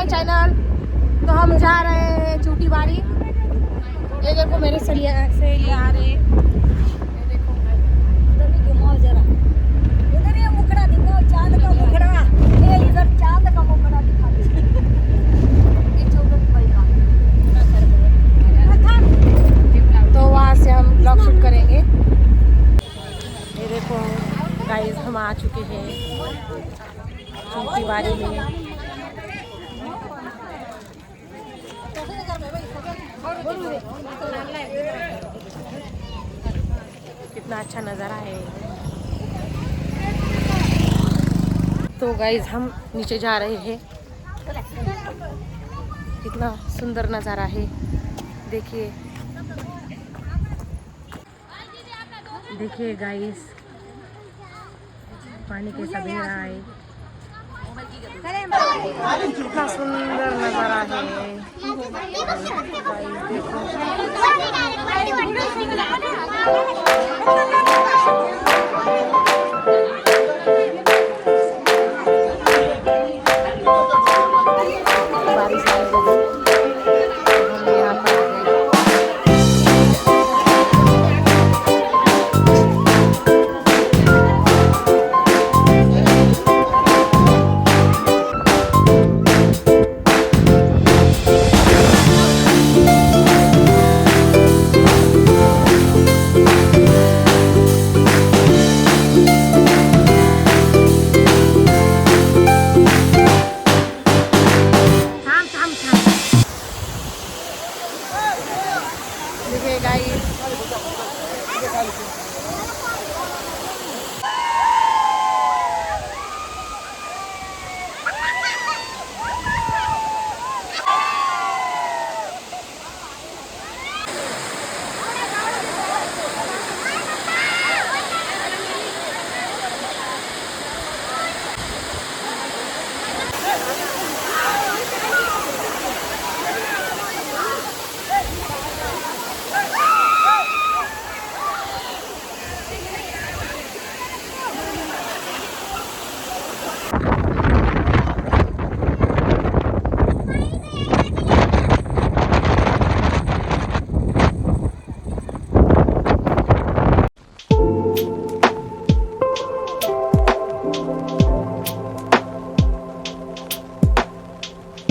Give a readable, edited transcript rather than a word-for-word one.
Channel. तो हम जा रहे हैं चूटी बाड़ी। ये देखो मेरे सहेली आ रहे। ये देखो उधर भी घुमाओ जरा, उधर ये मुखड़ा दिखाओ, चांद का मुखड़ा। ये इधर चांद का मुखड़ा दिखा दे। ये 14 रुपए का तो वहाँ से हम ब्लॉग शूट करेंगे। ये देखो गाइस हम आ चुके हैं चूटी बाड़ी में। कितना अच्छा नज़ारा है। तो गाइस हम नीचे जा रहे हैं। कितना सुंदर नज़ारा है, देखिए देखिए गाइस, पानी कैसा बह रहा है, कितना सुंदर नज़ारा है। गाइस देखो